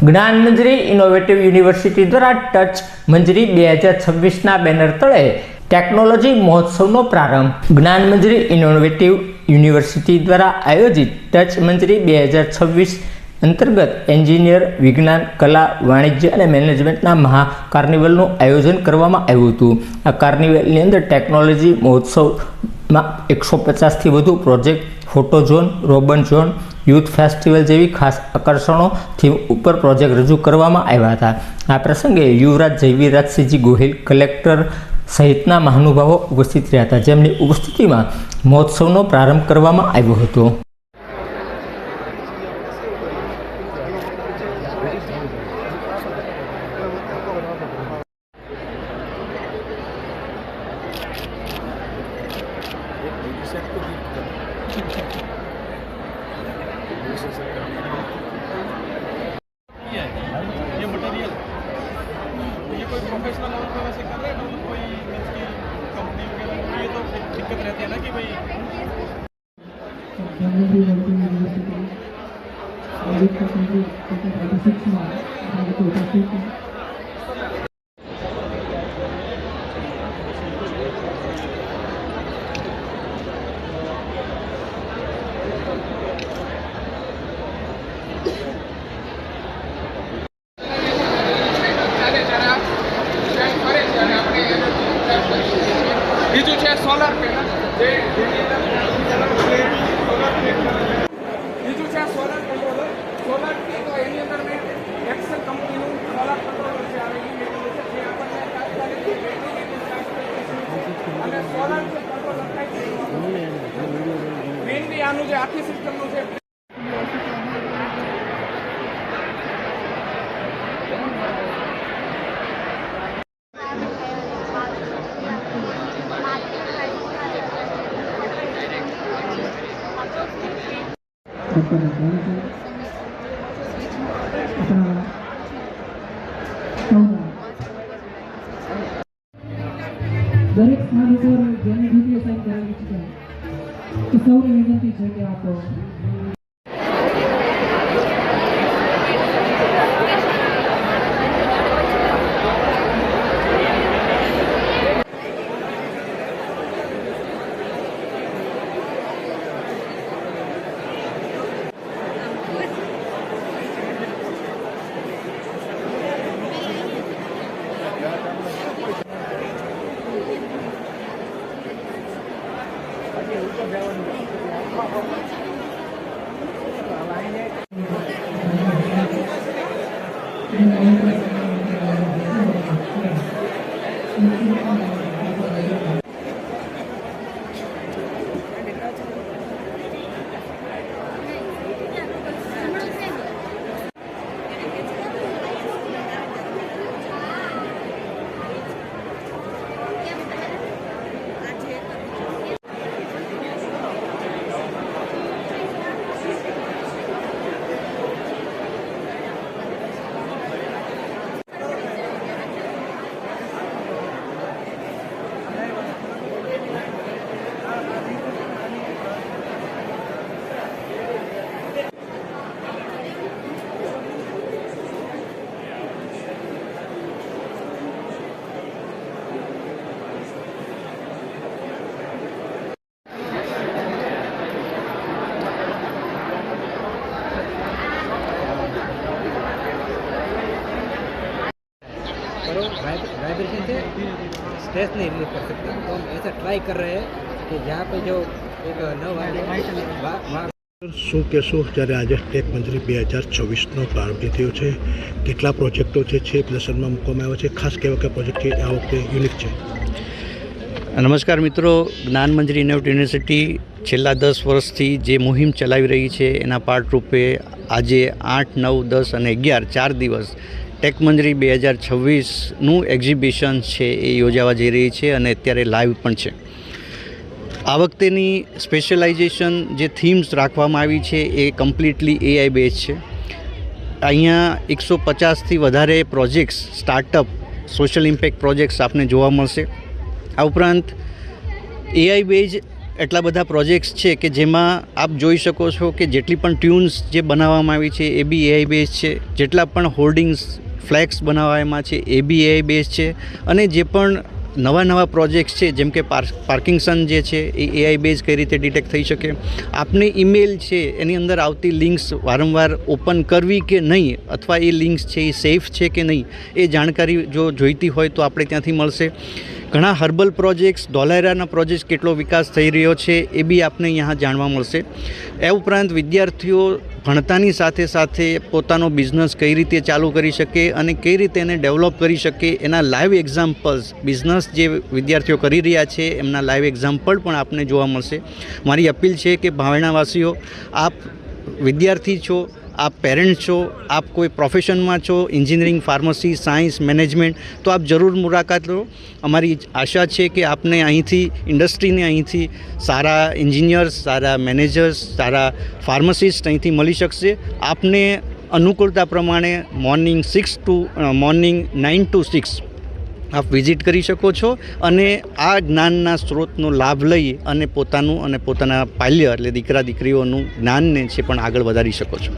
Gyanmanjari innovative university દ્વારા touch મંજરી 2026ના banner તળે technology મહોત્સવનો પ્રારંભ। જ્ઞાનમંજરી ઇનોવેટિવ યુનિવર્સિટી દ્વારા આયોજિત ટચ મંજરી 2026 અંતર્ગત એન્જિનિયર, વિજ્ઞાન, કલા, વાણિજ્ય અને મેનેજમેન્ટના મહા કાર્નિવલનું આયોજન કરવામાં આવ્યું હતું। આ કાર્નિવલની અંદર ટેકનોલોજી મહોત્સવમાં 150થી વધુ પ્રોજેક્ટ, ફોટો ઝોન, રોબન ઝોન, યુથ ફેસ્ટિવલ જેવી ખાસ આકર્ષણો થીમ ઉપર પ્રોજેક્ટ રજૂ કરવામાં આવ્યા હતા। આ પ્રસંગે યુવરાજ જયવીરસિંહજી ગોહિલ, કલેક્ટર સહિતના મહાનુભાવો ઉપસ્થિત રહ્યા હતા, જેમની ઉપસ્થિતિમાં મહોત્સવનો પ્રારંભ કરવામાં આવ્યો હતો। ये मटेरियल ये कोई प्रोफेशनल लेवल पे वैसे कर रहे हैं मतलब कोई मीन्स की कंपनी वगैरह ये तो दिक्कत रहती है ना कि भाई બીજું છે સોલર પેનલ જે બીજું છે સોલર કંટ્રોલર સોલર તો એની અંદર મેં એક્સેલ કંપનીનું સોલર કંટ્રોલર છે આવે એ મેળવેલું છે જે આપણને તાત્કાલિક અને સોલર કંટ્રોલર મેઇનલી આનું જે આખી સિસ્ટમનું છે દરેક સ્થાન ઉપર જેની વિડીયો સાઈન કરેલી છે કે સૌને વિનંતી છે કે આપ वाइब्रेशन से स्ट्रेस नहीं रिलीव कर सकते, तो हम ऐसा ट्राई कर रहे हैं कि जहाँ पे जो एक नव શું કહેશો જ્યારે આજે ટેક મંજરી 2026નો પ્રારંભ થયો છે? કેટલા પ્રોજેક્ટો છે પ્રદર્શનમાં મૂકવામાં આવ્યા છે? ખાસ કેવા પ્રોજેક્ટ છે આ વખતે યુનિક છે? નમસ્કાર મિત્રો, જ્ઞાનમંજરી ઇનોવેટિવ યુનિવર્સિટી છેલ્લા 10 વર્ષથી જે મુહિમ ચલાવી રહી છે એના પાર્ટરૂપે આજે 8, 9, 10 અને 11 4 દિવસ ટેક મંજરી 2026નું એક્ઝિબિશન છે એ યોજાવા જઈ રહી છે અને અત્યારે લાઈવ પણ છે। આ વખતેની સ્પેશિયલાઇઝેશન જે થીમ્સ રાખવામાં આવી છે એ કમ્પ્લીટલી એઆઈ બેઝ છે। અહીંયા 150થી વધારે projects, startup, social impact projects આપને જોવા મળશે। આ ઉપરાંત એઆઈ બેઝ એટલા બધા પ્રોજેક્ટ્સ છે કે જેમાં આપ જોઈ શકો છો કે જેટલી પણ ટ્યુન્સ જે બનાવવામાં આવી છે એ બી એઆઈ બેઝ છે, જેટલા પણ હોર્ડિંગ્સ ફ્લેક્સ બનાવવામાં છે એ બી એઆઈ બેઝ છે, અને જે પણ નવા પ્રોજેક્ટ્સ છે જેમ કે પાર્કિંગસન જે છે એ એઆઈ બેઝ કઈ રીતે ડિટેક્ટ થઈ શકે, આપને ઈમેલ છે એની અંદર આવતી લિંક્સ વારંવાર ઓપન કરવી કે નહીં, અથવા એ લિંક્સ છે એ સેફ છે કે નહીં, એ જાણકારી જો જોઈતી હોય તો આપણે ત્યાંથી મળશે. ઘણા હર્બલ પ્રોજેક્ટ્સ, ડોલેરાના પ્રોજેક્ટ્સ કેટલો વિકાસ થઈ રહ્યો છે એ બી આપને અહીંયા જાણવા મળશે. એ ઉપરાંત વિદ્યાર્થીઓ ભણતાની સાથે સાથે પોતાનો બિઝનેસ કઈ રીતે ચાલુ કરી શકે અને કઈ રીતે એને ડેવલપ કરી શકે એના લાઈવ એક્ઝામ્પલ્સ, બિઝનેસ જે વિદ્યાર્થીઓ કરી રહ્યા છે એમના લાઈવ એક્ઝામ્પલ પણ આપને જોવા મળશે. મારી અપીલ છે કે ભાવેણાવાસીઓ, આપ વિદ્યાર્થી છો, આપ પેરેન્ટ છો, આપ કોઈ પ્રોફેશનમાં છો, એન્જિનિયરિંગ, ફાર્મસી, સાયન્સ, મેનેજમેન્ટ, તો આપ જરૂર મુલાકાત લો. અમારી આશા છે કે આપને અહીંથી ઇન્ડસ્ટ્રીને અહીંથી સારા એન્જિનિયર્સ, સારા મેનેજર્સ, સારા ફાર્મસિસ્ટ અહીંથી મળી શકશે. આપને અનુકૂળતા પ્રમાણે મોર્નિંગ 9 to 6 આપ વિઝિટ કરી શકો છો અને આ જ્ઞાનના સ્ત્રોતનો લાભ લઈ અને પોતાનું અને પોતાના પાલ્ય એટલે દીકરા દીકરીઓનું જ્ઞાનને છે પણ આગળ વધારી શકો છો.